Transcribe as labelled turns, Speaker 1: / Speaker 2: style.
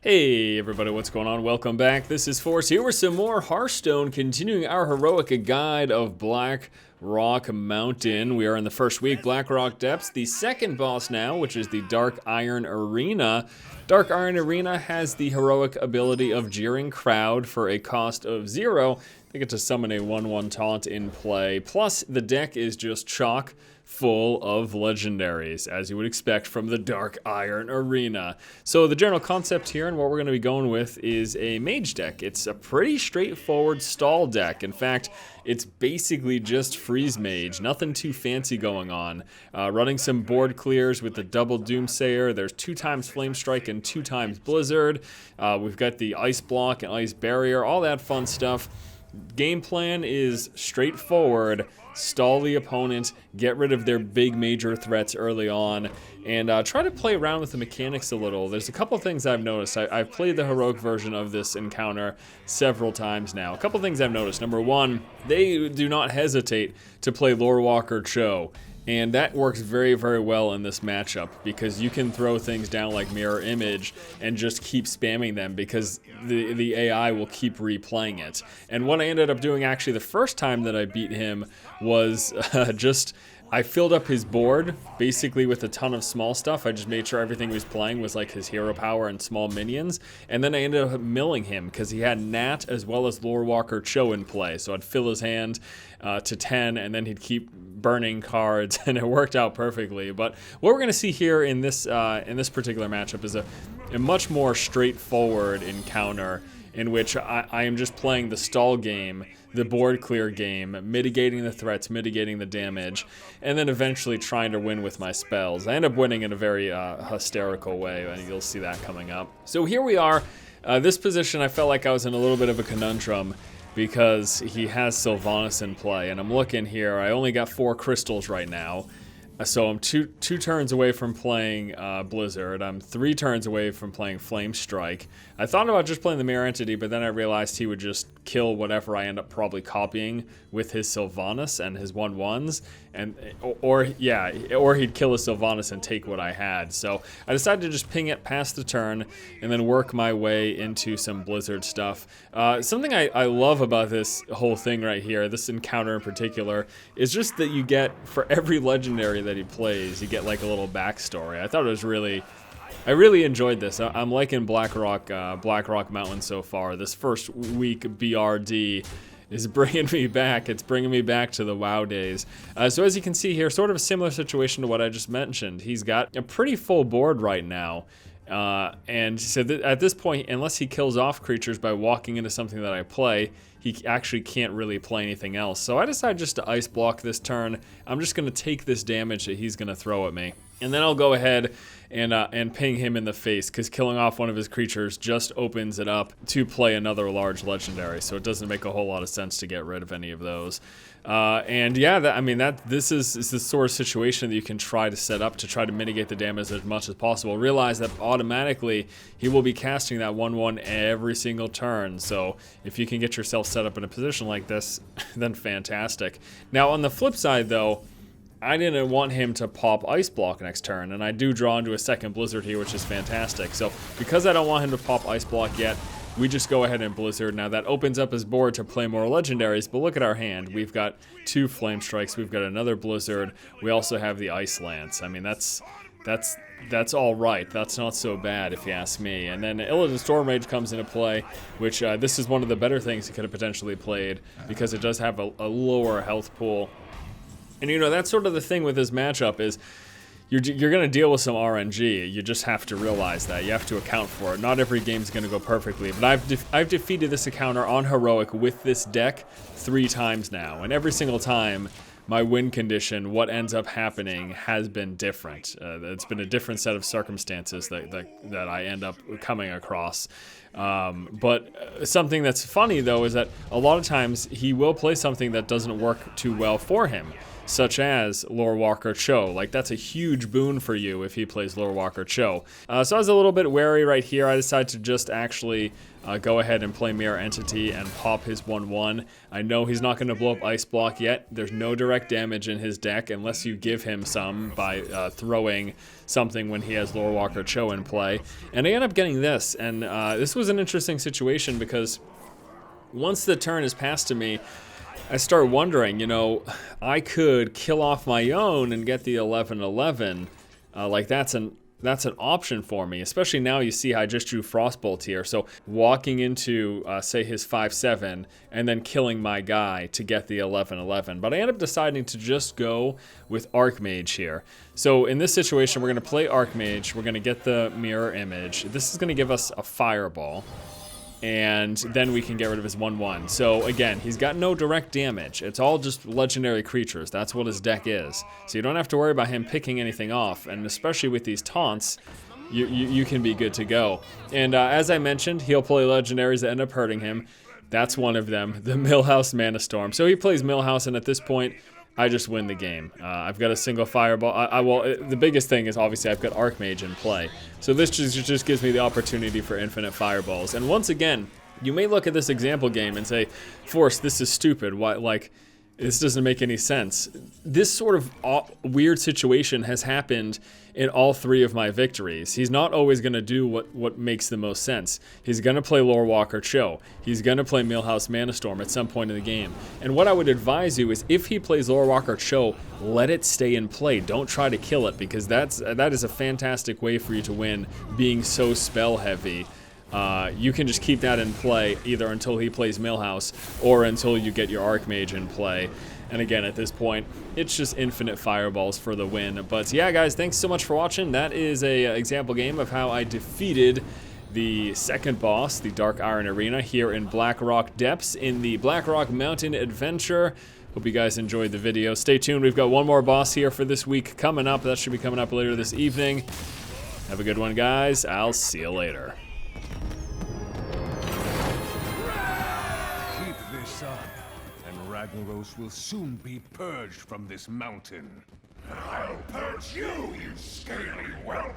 Speaker 1: Hey everybody, what's going on? Welcome back. This is Force here with some more Hearthstone, continuing our heroic guide of Blackrock Mountain. We are in the first week, Blackrock Depths, the second boss now, which is the Dark Iron Arena. Dark Iron Arena has the heroic ability of Jeering Crowd for a cost of 0. They get to summon a 1/1 taunt in play. Plus, the deck is just chock full of legendaries, as you would expect from the Dark Iron Arena. So the general concept here and what we're going to be going with is a mage deck. It's a pretty straightforward stall deck. In fact, it's basically just freeze mage, nothing too fancy going on. Running some board clears with the double Doomsayer. There's 2 times Flame Strike and 2 times Blizzard. We've got the Ice Block and Ice Barrier, all that fun stuff. Game plan is straightforward. Stall the opponent, get rid of their big major threats early on, and try to play around with the mechanics a little. There's a couple things I've noticed. I've played the heroic version of this encounter several times now. A couple things I've noticed. Number one, they do not hesitate to play Lorewalker Cho. And that works very, very well in this matchup because you can throw things down like Mirror Image and just keep spamming them because the AI will keep replaying it. And what I ended up doing actually the first time that I beat him was I filled up his board basically with a ton of small stuff. I just made sure everything he was playing was like his hero power and small minions. And then I ended up milling him because he had Nat as well as Lorewalker Cho in play. So I'd fill his hand to 10 and then he'd keep burning cards and it worked out perfectly. But what we're going to see here in this particular matchup is a much more straightforward encounter in which I am just playing the stall game, the board clear game, mitigating the threats, mitigating the damage, and then eventually trying to win with my spells. I end up winning in a very hysterical way, and you'll see that coming up. So here we are. This position, I felt like I was in a little bit of a conundrum because he has Sylvanas in play, and I'm looking here. I only got 4 crystals right now. So I'm two turns away from playing Blizzard. I'm 3 turns away from playing Flame Strike. I thought about just playing the Mirror Entity, but then I realized he would just kill whatever I end up probably copying with his Sylvanas and his 1/1s, or he'd kill his Sylvanas and take what I had. So I decided to just ping it past the turn and then work my way into some Blizzard stuff. Something I love about this whole thing right here, this encounter in particular, is just that you get, for every legendary that he plays, you get like a little backstory. I thought it was I really enjoyed this. I'm liking Blackrock Mountain so far. This first week BRD is bringing me back. It's bringing me back to the WoW days. So as you can see here, sort of a similar situation to what I just mentioned. He's got a pretty full board right now. And so at this point, unless he kills off creatures by walking into something that I play, he actually can't really play anything else. So I decided just to ice block this turn. I'm just going to take this damage that he's going to throw at me. And then I'll go ahead and ping him in the face, because killing off one of his creatures just opens it up to play another large legendary. So it doesn't make a whole lot of sense to get rid of any of those. And yeah, this is the sort of situation that you can try to set up to try to mitigate the damage as much as possible. Realize that automatically he will be casting that 1/1 every single turn. So if you can get yourself set up in a position like this, then fantastic. Now on the flip side though, I didn't want him to pop Ice Block next turn, and I do draw into a second Blizzard here, which is fantastic. So because I don't want him to pop Ice Block yet, we just go ahead and Blizzard. Now that opens up his board to play more legendaries, but look at our hand. We've got 2 Flame Strikes, we've got another Blizzard, we also have the Ice Lance. I mean, that's all right. That's not so bad if you ask me. And then Illidan Stormrage comes into play, which this is one of the better things he could have potentially played because it does have a lower health pool. And you know, that's sort of the thing with this matchup is you're going to deal with some RNG. You just have to realize that. You have to account for it. Not every game's going to go perfectly, but I've defeated this encounter on Heroic with this deck 3 times now, and every single time my win condition, what ends up happening, has been different. It's been a different set of circumstances that I end up coming across. But something that's funny though is that a lot of times he will play something that doesn't work too well for him. such as Lore Walker Cho. Like, that's a huge boon for you if he plays Lore Walker Cho. So I was a little bit wary right here. I decided to just actually go ahead and play Mirror Entity and pop his 1/1. I know he's not going to blow up Ice Block yet. There's no direct damage in his deck unless you give him some by throwing something when he has Lore Walker Cho in play. And I end up getting this, and this was an interesting situation because once the turn is passed to me, I start wondering, you know, I could kill off my own and get the 11/11. Like, that's an option for me, especially now you see I just drew Frostbolt here. So walking into, say, his 5/7 and then killing my guy to get the 11/11. But I end up deciding to just go with Archmage here. So in this situation, we're going to play Archmage. We're going to get the Mirror Image. This is going to give us a Fireball. And then we can get rid of his 1/1. So again, he's got no direct damage. It's all just legendary creatures. That's what his deck is. So you don't have to worry about him picking anything off. And especially with these taunts, you can be good to go. And as I mentioned, he'll play legendaries that end up hurting him. That's one of them, the Millhouse Mana Storm. So he plays Millhouse, and at this point, I just win the game. I've got a single Fireball. Well, the biggest thing is obviously I've got Archmage in play. So this just gives me the opportunity for infinite Fireballs. And once again, you may look at this example game and say, Force, this is stupid. Why, like, this doesn't make any sense. This sort of weird situation has happened in all 3 of my victories. He's not always going to do what makes the most sense. He's going to play Lore Walker Cho. He's going to play Millhouse Mana Storm at some point in the game. And what I would advise you is if he plays Lore Walker Cho, let it stay in play. Don't try to kill it, because that is a fantastic way for you to win, being so spell heavy. You can just keep that in play either until he plays Millhouse or until you get your Archmage in play. And again, at this point, it's just infinite Fireballs for the win. But yeah, guys, thanks so much for watching. That is a example game of how I defeated the second boss, the Dark Iron Arena, here in Blackrock Depths in the Blackrock Mountain Adventure. Hope you guys enjoyed the video. Stay tuned. We've got one more boss here for this week coming up. That should be coming up later this evening. Have a good one, guys. I'll see you later.
Speaker 2: Ragnaros will soon be purged from this mountain. I'll purge you, you scaly whelp!